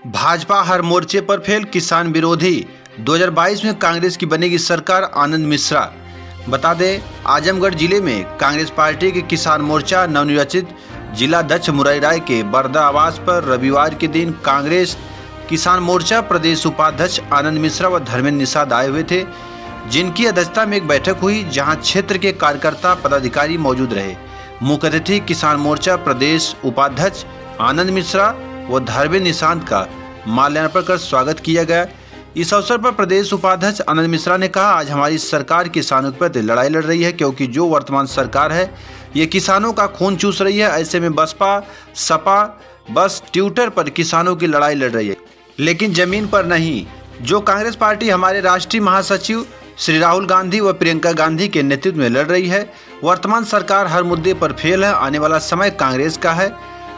भाजपा हर मोर्चे पर फेल, किसान विरोधी। 2022 में कांग्रेस की बनेगी सरकार, आनंद मिश्रा। बता दें, आजमगढ़ जिले में कांग्रेस पार्टी के किसान मोर्चा नवनिर्वाचित जिलाध्यक्ष मुरारी राय के बरदा आवास पर रविवार के दिन कांग्रेस किसान मोर्चा प्रदेश उपाध्यक्ष आनंद मिश्रा व धर्मेंद्र निषाद आए हुए थे, जिनकी अध्यक्षता में एक बैठक हुई, जहां क्षेत्र के कार्यकर्ता पदाधिकारी मौजूद रहे। मुख्य अतिथि किसान मोर्चा प्रदेश उपाध्यक्ष आनंद मिश्रा व धर्मेंद्र निषाद का माल्यार्पण कर स्वागत किया गया। इस अवसर पर प्रदेश उपाध्यक्ष आनंद मिश्रा ने कहा, आज हमारी सरकार किसानों के प्रति लड़ाई लड़ रही है, क्योंकि जो वर्तमान सरकार है ये किसानों का खून चूस रही है। ऐसे में बसपा सपा बस ट्विटर पर किसानों की लड़ाई लड़ रही है, लेकिन जमीन पर नहीं। जो कांग्रेस पार्टी हमारे राष्ट्रीय महासचिव श्री राहुल गांधी व प्रियंका गांधी के नेतृत्व में लड़ रही है। वर्तमान सरकार हर मुद्दे पर फेल है। आने वाला समय कांग्रेस का है।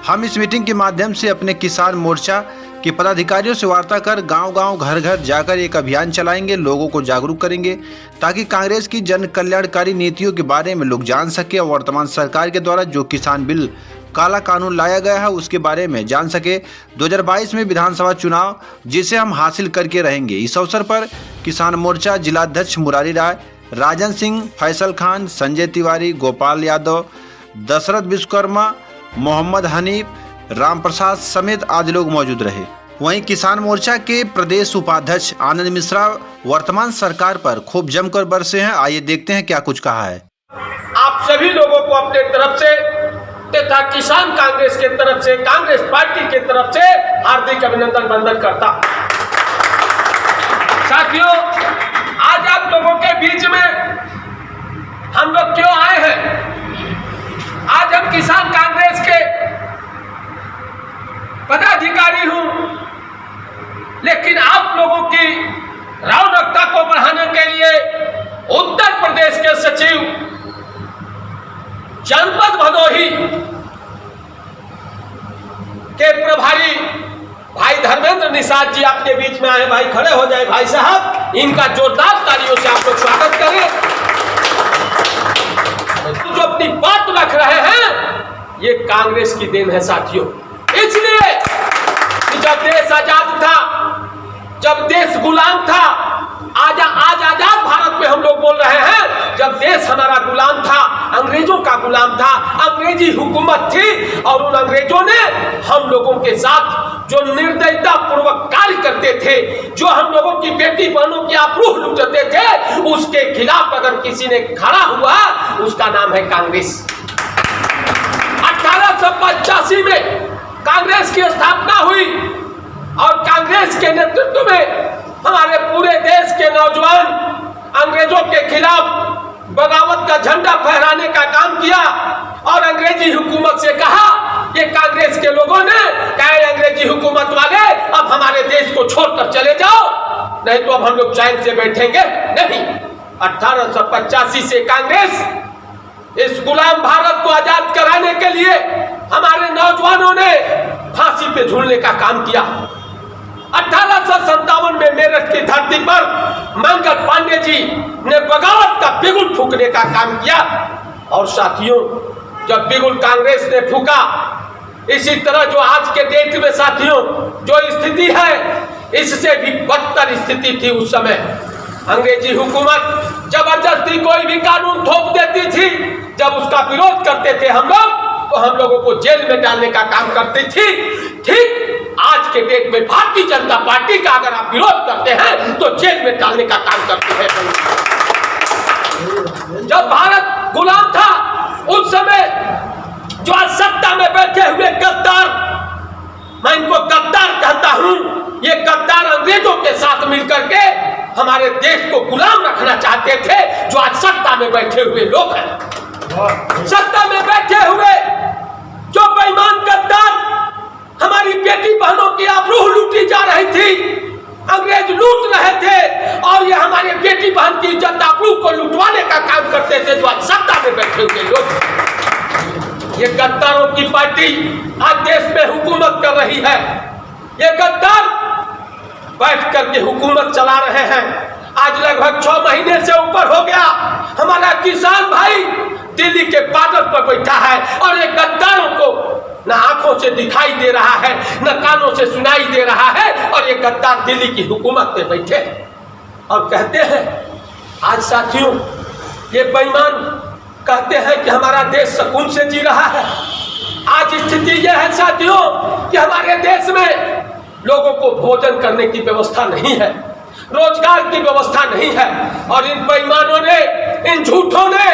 हम इस मीटिंग के माध्यम से अपने किसान मोर्चा के पदाधिकारियों से वार्ता कर गांव-गांव घर-घर जाकर एक अभियान चलाएंगे, लोगों को जागरूक करेंगे, ताकि कांग्रेस की जन कल्याणकारी नीतियों के बारे में लोग जान सके और वर्तमान सरकार के द्वारा जो किसान बिल काला कानून लाया गया है उसके बारे में जान सके। 2022 में विधानसभा चुनाव जिसे हम हासिल करके रहेंगे। इस अवसर पर किसान मोर्चा जिलाध्यक्ष मुरारी राय, राजन सिंह, फैसल खान, संजय तिवारी, गोपाल यादव, दशरथ विश्वकर्मा, मोहम्मद हनीफ, राम प्रसाद समेत आदि लोग मौजूद रहे। वहीं किसान मोर्चा के प्रदेश उपाध्यक्ष आनंद मिश्रा वर्तमान सरकार पर खूब जमकर बरसे हैं। आइए देखते हैं क्या कुछ कहा है। आप सभी लोगों को अपने तरफ से तथा किसान कांग्रेस के तरफ से, कांग्रेस पार्टी के तरफ से हार्दिक अभिनंदन वंदन करता। साथियों, आज आप लोगों के बीच में हम लोग क्यों आए हैं? आज हम किसान कांग्रेस के पदाधिकारी हूं, लेकिन आप लोगों की रौनकता को बढ़ाने के लिए उत्तर प्रदेश के सचिव जनपद भदोही के प्रभारी भाई धर्मेंद्र निषाद जी आपके बीच में आए। भाई खड़े हो जाए भाई साहब, इनका जोरदार तालियों से आप लोग स्वागत करें। जो अपनी बात रख रहे हैं ये कांग्रेस की देन है साथियों। इसलिए कि जब देश आजाद था, जब देश गुलाम था, आज आजाद भारत में हम लोग बोल रहे हैं, जब देश हमारा गुलाम था, अंग्रेजों का गुलाम था, अंग्रेजी हुकूमत थी और उन अंग्रेजों ने हम लोगों के साथ जो निर्दयता पूर्वक कार्य करते थे, जो हम लोगों की बेटी बहनों की आबरू लूटते थे, उसके खिलाफ अगर किसी ने खड़ा हुआ उसका नाम है कांग्रेस। 1885 में कांग्रेस की स्थापना हुई और कांग्रेस के नेतृत्व में हमारे पूरे देश के नौजवान अंग्रेजों के खिलाफ बगावत का झंडा फहराने का काम किया और अंग्रेजी हुकूमत से कहा, ये कांग्रेस के लोगों ने कहा, अंग्रेजी हुकूमत वाले अब हमारे देश को छोड़कर चले जाओ, नहीं तो अब हम लोग चैन से बैठेंगे नहीं। 1885 से कांग्रेस इस गुलाम भारत को आजाद कराने के लिए हमारे नौजवानों ने फांसी पे झूलने का काम किया। 1857 में मेरठ की धरती पर मंगल पांडे जी ने बगावत का बिगुल फूंकने का काम किया। और साथियों, जब बिगुल कांग्रेस ने फूंका, इसी तरह जो आज के डेट में साथियों जो स्थिति है, इससे भी बदतर स्थिति थी उस समय। अंग्रेजी हुकूमत जबरदस्ती कोई भी कानून थोप देती थी, जब उसका विरोध करते थे हम लोग तो हम लोगों को जेल में डालने का काम करती थी। ठीक आज के डेट में भारतीय जनता पार्टी का अगर आप विरोध करते हैं तो जेल में डालने का काम करते हैं। जब भारत गुलाम था उस समय जो आज सत्ता में बैठे हुए गद्दार, मैं इनको गद्दार कहता हूं, ये गद्दार अंग्रेजों के साथ मिलकर के हमारे देश को गुलाम रखना चाहते थे, जो आज सत्ता में बैठे हुए लोग हैं। सत्ता में बैठे हुए जो बेईमान गद्दार हमारी बेटी बहनों की आबरू लूटी जा रही थी, अंग्रेज लूट रहे थे और ये हमारे बेटी बहन की इज्जत आबरू को लुटवाने का काम करते थे, जो आज सत्ता में बैठे हुए लोग। ये गद्दारों की पार्टी आज देश में हुकूमत कर रही है। ये गद्दार बैठ करके हुकूमत चला रहे हैं। आज लगभग 6 महीने से ऊपर हो गया, हमारा किसान भाई दिल्ली के बॉर्डर पर बैठा है और ये गद्दारों को न आंखों से दिखाई दे रहा है, न कानों से सुनाई दे रहा है, और ये गद्दार दिल्ली की हुकूमत में बैठे और कहते हैं। आज साथियों, ये बेईमान कहते हैं कि हमारा देश सुकून से जी रहा है। आज स्थिति यह है साथियों कि हमारे देश में लोगों को भोजन करने की व्यवस्था नहीं है, रोजगार की व्यवस्था नहीं है, और इन बेईमानों ने, इन झूठों ने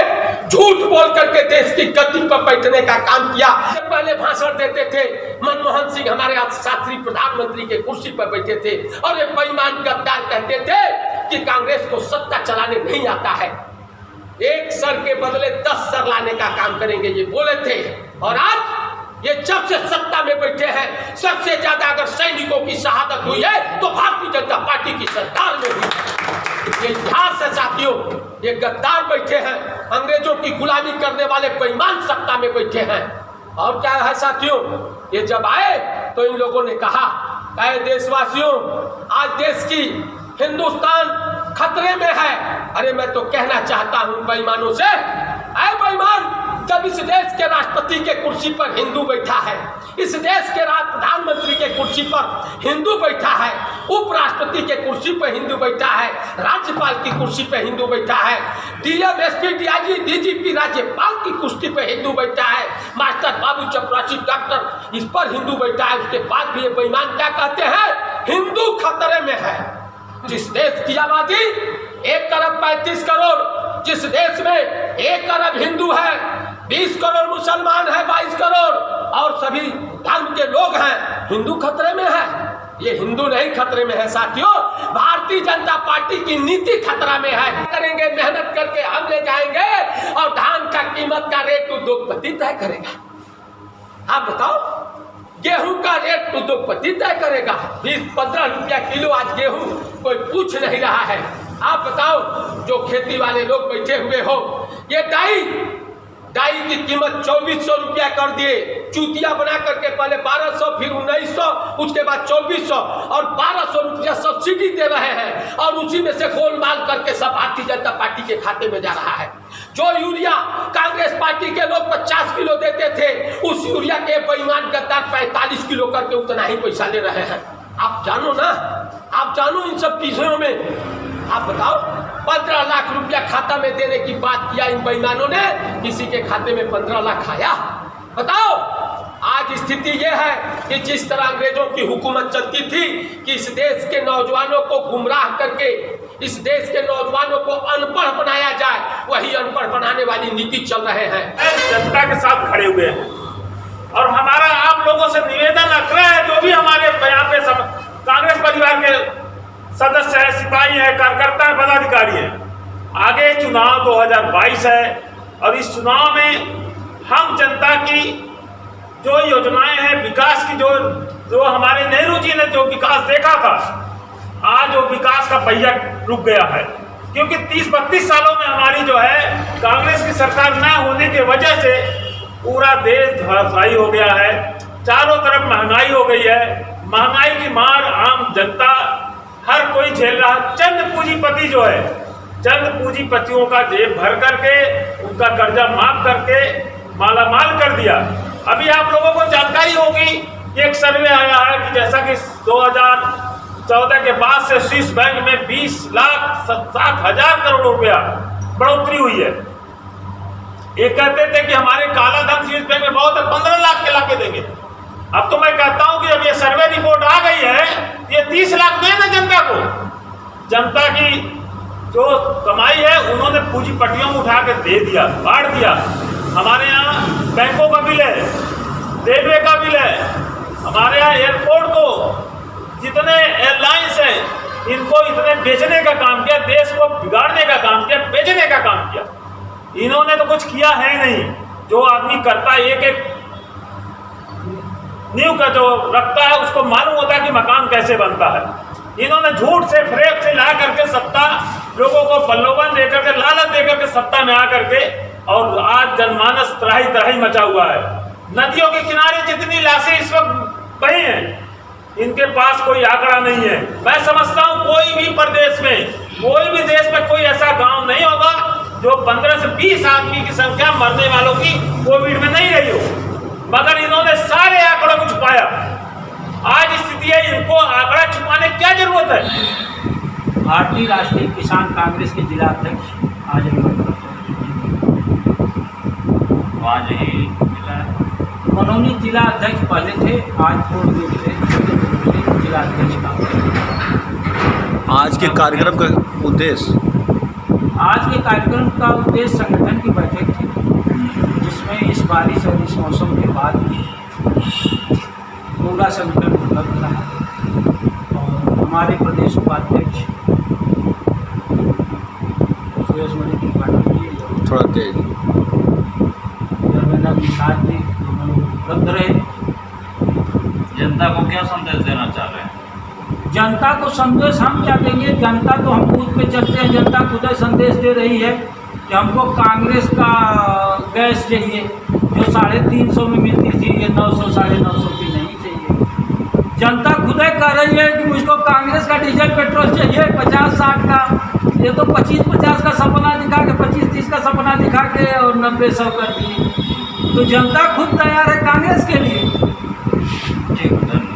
झूठ बोल करके देश की गति पर बैठने का काम किया। पहले भाषण देते थे, मनमोहन सिंह हमारे शास्त्री प्रधानमंत्री के कुर्सी पर बैठे थे, और ये बेईमान गद्दार कहते थे कि कांग्रेस को सत्ता चलाने नहीं आता है, एक सर के बदले 10 सर लाने का काम करेंगे, ये बोले थे। और आज ये जब से सत्ता में बैठे हैं, सबसे ज्यादा अगर सैनिकों की शहादत हुई है तो भारतीय जनता पार्टी की सरकार में हुई है। ये इतिहास है साथियों। ये गद्दार बैठे हैं, अंग्रेजों की गुलामी करने वाले बेईमान सत्ता में बैठे हैं। और क्या है साथियों, ये जब आए तो इन लोगों ने कहा, अरे देशवासियों, आज देश की हिंदुस्तान खतरे में है। अरे मैं तो कहना चाहता हूं बेईमानों से, अरे बेईमान, जब इस देश के राष्ट्रपति के कुर्सी पर हिंदू बैठा है, इस देश के प्रधानमंत्री के कुर्सी पर हिंदू बैठा है, उपराष्ट्रपति के कुर्सी पर हिंदू बैठा है, राज्यपाल की कुर्सी पर हिंदू बैठा है, डीएम, एसपी, डीआईजी, डीजीपी, राज्यपाल की कुर्सी पर हिंदू बैठा है, मास्टर बाबू, चपरासी, डॉक्टर, इस पर हिंदू बैठा है। उसके बाद भी ये बेईमान क्या कहते हैं, हिंदू खतरे में है। जिस देश की आबादी 1 अरब 35 करोड़, जिस देश में 1 अरब हिंदू है, 20 करोड़ मुसलमान है, 22 करोड़ और सभी धर्म के लोग हैं, हिंदू खतरे में है। ये हिंदू नहीं खतरे में है साथियों, भारतीय जनता पार्टी की नीति खतरा में है। करेंगे, मेहनत करके हम ले जाएंगे और धान का कीमत का रेट उद्योगपति तय करेगा। आप बताओ, गेहूं का रेट उद्योगपति तय करेगा। 20-15 रुपया किलो आज गेहूं कोई पूछ नहीं रहा है। आप बताओ, जो खेती वाले लोग बैठे हुए हो, ये डाई की कीमत 2400 रुपया कर दिए, चूतिया बना करके पहले 1200, फिर 1900, उसके बाद 2400 और 1200 रुपया सब्सिडी दे रहे हैं, और उसी में से गोलमाल करके सब भारतीय जनता पार्टी के खाते में जा रहा है। जो यूरिया कांग्रेस पार्टी के लोग 50 किलो देते थे, उस यूरिया के बेईमान गद्दार 45 किलो करके उतना ही पैसा ले रहे हैं। आप जानो ना, आप जानो इन सब चीजों में। आप बताओ, 15 लाख रुपया खाता में देने की बात किया इन बेईमानों ने, किसी के खाते में 15 लाख आया? बताओ। आज स्थिति यह है कि जिस तरह अंग्रेजों की हुकूमत चलती थी कि इस देश के नौजवानों को गुमराह करके, इस देश के नौजवानों को अनपढ़ बनाया जाए, वही अनपढ़ बनाने वाली नीति चल रहे हैं। जनता के साथ खड़े हुए हैं, और हमारा आप लोगों से निवेदन आग्रह है, जो भी हमारे यहाँ पे कांग्रेस परिवार के सदस्य है, सिपाही है, कार्यकर्ता है, पदाधिकारी है, आगे चुनाव 2022 है, और इस चुनाव में हम जनता की जो योजनाएं हैं, विकास की जो हमारे नेहरू जी ने जो विकास देखा था, आज वो विकास का पहिया रुक गया है। क्योंकि 30-32 सालों में हमारी जो है कांग्रेस की सरकार न होने की वजह से पूरा देश धराशायी हो गया है, चारों तरफ महंगाई हो गई है। महंगाई की मार आम जनता हर कोई झेल रहा। चंद पूंजीपति जो है, चंद पूंजीपतियों का जेब भर करके, उनका कर्जा माफ करके मालामाल कर दिया। अभी आप लोगों को जानकारी होगी, एक सर्वे आया है कि जैसा कि 2014 के बाद से स्विस बैंक में 20,60,000 करोड़ रुपया बढ़ोतरी हुई है। ये कहते थे कि हमारे काला धन स्विस बैंक में बहुत है, 15 लाख के लाके देंगे। अब तो मैं कहता हूं कि जब ये सर्वे रिपोर्ट आ गई है, ये 30 लाख देना जनता को। जनता की जो कमाई है उन्होंने पूंजीपतियों में उठा के दे दिया, बांट दिया। हमारे यहाँ बैंकों का बिल है, रेलवे का बिल है, हमारे यहाँ एयरपोर्ट को, जितने एयरलाइंस हैं, इनको इतने बेचने का काम किया, देश को बिगाड़ने का काम किया, बेचने का काम किया। इन्होंने तो कुछ किया है नहीं। जो आदमी करता है, एक नींव का जो रखता है, उसको मालूम होता है कि मकान कैसे बनता है। इन्होंने झूठ से, फ्रेब से ला करके सत्ता, लोगों को प्रलोभन देकर के, लालच देकर के सत्ता में आकर के, और आज जनमानस त्राही त्राही मचा हुआ है। नदियों के किनारे जितनी लाशें इस वक्त बही हैं, इनके पास कोई आंकड़ा नहीं है। मैं समझता हूँ कोई भी प्रदेश में, कोई भी देश में कोई ऐसा गांव नहीं होगा जो 15 से 20 आदमी की संख्या मरने वालों की कोविड में नहीं रही हो। मगर इन्होंने सारे आंकड़ों को छुपाया। आज स्थिति है, इनको आंकड़ा छुपाने की क्या जरूरत है। भारतीय राष्ट्रीय किसान कांग्रेस के जिला अध्यक्ष आजमगढ़ मनोनीत जिला अध्यक्ष पहले थे, आज पूर्ण रूप से जिला अध्यक्ष का। आज के कार्यक्रम का उद्देश्य संगठन की बैठक थी, जिसमें इस बारिश और इस मौसम के बाद पूरा संगठन उपलब्ध रहा और हमारे प्रदेश उपाध्यक्ष सुरेश मणि त्रिपाठी जी थोड़ा तेज धर्मेंद्र निषाद जी उपलब्ध रहे। जनता को क्या संदेश देना चाह रहे हैं? जनता को संदेश हम क्या देंगे, जनता तो हम बूथ पे चलते हैं, जनता खुद संदेश दे रही है कि हमको कांग्रेस का गैस चाहिए जो 350 में मिलती थी, ये 900 950 की नहीं चाहिए। जनता खुद कह रही है कि मुझको कांग्रेस का डीजल पेट्रोल चाहिए 50-60 का, ये तो 25-50 का सपना दिखा के 25-30 का सपना दिखा के और 90-100 कर दिए। तो जनता खुद तैयार है कांग्रेस के लिए। ठीक, धन्यवाद।